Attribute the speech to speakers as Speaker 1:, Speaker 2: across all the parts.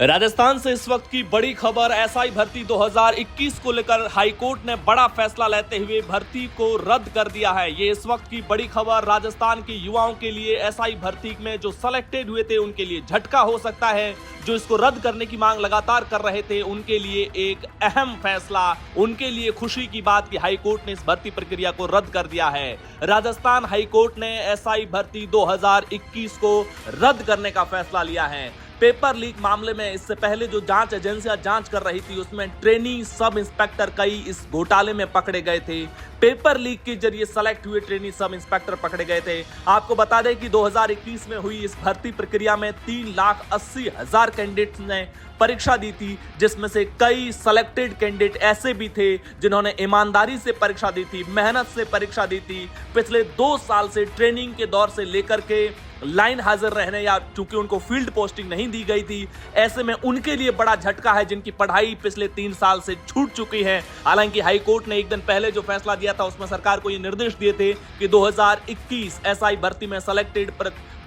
Speaker 1: राजस्थान से इस वक्त की बड़ी खबर एसआई भर्ती 2021 को लेकर हाईकोर्ट ने बड़ा फैसला लेते हुए भर्ती को रद्द कर दिया है। ये इस वक्त की बड़ी खबर राजस्थान के युवाओं के लिए एसआई भर्ती में जो सिलेक्टेड हुए थे उनके लिए झटका हो सकता है। जो इसको रद्द करने की मांग लगातार कर रहे थे उनके लिए एक अहम फैसला, उनके लिए खुशी की बात कि हाईकोर्ट ने इस भर्ती प्रक्रिया को रद्द कर दिया है। राजस्थान हाईकोर्ट ने एसआई भर्ती 2021 को रद्द करने का फैसला लिया है। पेपर लीक मामले में इससे पहले जो जांच एजेंसियां जांच कर रही थी उसमें ट्रेनी सब इंस्पेक्टर कई इस घोटाले में पकड़े गए थे। पेपर लीक के जरिए सेलेक्ट हुए ट्रेनी सब इंस्पेक्टर पकड़े गए थे। आपको बता दें कि 2021 में हुई इस भर्ती प्रक्रिया में 3,80,000 कैंडिडेट्स ने परीक्षा दी थी, जिसमें से कई सेलेक्टेड कैंडिडेट ऐसे भी थे जिन्होंने ईमानदारी से परीक्षा दी थी, मेहनत से परीक्षा दी थी, पिछले 2 साल से ट्रेनिंग के दौर से लेकर के लाइन हाजिर रहने या चूंकि उनको फील्ड पोस्टिंग नहीं दी गई थी, ऐसे में उनके लिए बड़ा झटका है जिनकी पढ़ाई पिछले 3 साल से छूट चुकी है। हालांकि हाईकोर्ट ने एक दिन पहले जो फैसला दिया था उसमें सरकार को ये निर्देश दिए थे कि 2021 एसआई भर्ती में सेलेक्टेड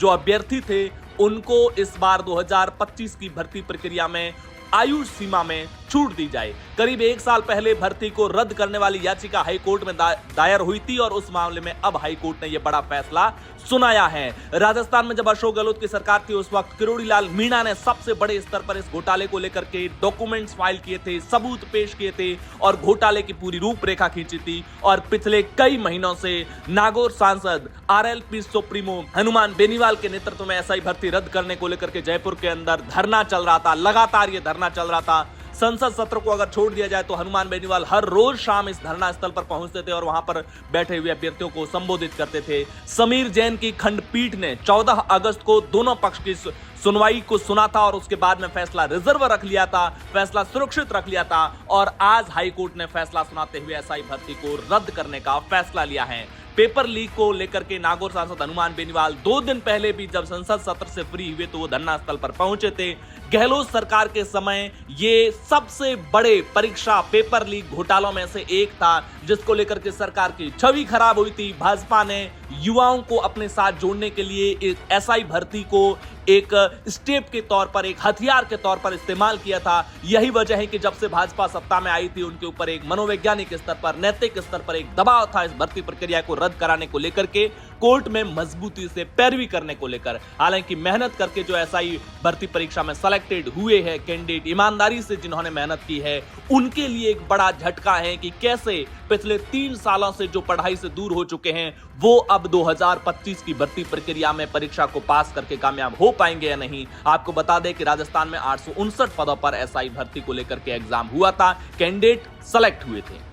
Speaker 1: जो अभ्यर्थी थे उनको इस बार 2025 की भर्ती प्रक्रिया में आयु सीमा में छूट दी जाए। करीब 1 साल पहले भर्ती को रद्द करने वाली याचिका हाईकोर्ट में दायर हुई थी और उस मामले में अब हाईकोर्ट ने यह बड़ा फैसला सुनाया है। राजस्थान में जब अशोक गहलोत की सरकार थी उस वक्त किरोड़ी लाल मीणा ने सबसे बड़े स्तर पर इस घोटाले को लेकर के डॉक्यूमेंट्स फाइल किए थे, सबूत पेश किए थे और घोटाले की पूरी रूपरेखा खींची थी। और पिछले कई महीनों से नागौर सांसद आरएलपी सुप्रीमो हनुमान बेनीवाल के नेतृत्व में एसआई भर्ती रद्द करने को लेकर के जयपुर के अंदर धरना चल रहा था। लगातार ये धरना चल रहा था। संसद सत्र को अगर छोड़ दिया जाए तो हनुमान बेनीवाल हर रोज शाम इस धरना स्थल पर पहुंचते थे और वहां पर बैठे हुए अभ्यर्थियों को संबोधित करते थे। समीर जैन की खंडपीठ ने 14 अगस्त को दोनों पक्ष की सुनवाई को सुना था और उसके बाद में फैसला रिजर्व रख लिया था, फैसला सुरक्षित रख लिया था और आज हाईकोर्ट ने फैसला सुनाते हुए एसआई भर्ती को रद्द करने का फैसला लिया है। पेपर लीक को लेकर के नागौर सांसद हनुमान बेनीवाल 2 दिन पहले भी जब संसद सत्र से फ्री हुए तो वो धरना स्थल पर पहुंचे थे। गहलोत सरकार के समय ये सबसे बड़े परीक्षा पेपर लीक घोटालों में से एक था जिसको लेकर के सरकार की छवि खराब हुई थी। भाजपा ने युवाओं को अपने साथ जोड़ने के लिए एक एसआई भर्ती को एक स्टेप के तौर पर, एक हथियार के तौर पर इस्तेमाल किया था। यही वजह है कि जब से भाजपा सत्ता में आई थी उनके ऊपर एक मनोवैज्ञानिक स्तर पर, नैतिक स्तर पर एक दबाव था इस भर्ती प्रक्रिया को रद्द कराने को लेकर के, कोर्ट में मजबूती से पैरवी करने को लेकर। हालांकि मेहनत करके जो एसआई भर्ती परीक्षा में सेलेक्टेड हुए हैं कैंडिडेट, ईमानदारी से जिन्होंने मेहनत की है, उनके लिए एक बड़ा झटका है कि कैसे पिछले 3 सालों से जो पढ़ाई से दूर हो चुके हैं वो अब 2025 की भर्ती प्रक्रिया में परीक्षा को पास करके कामयाब हो पाएंगे या नहीं। आपको बता दें कि राजस्थान में 859 पदों पर एसआई भर्ती को लेकर के एग्जाम हुआ था, कैंडिडेट सेलेक्ट हुए थे।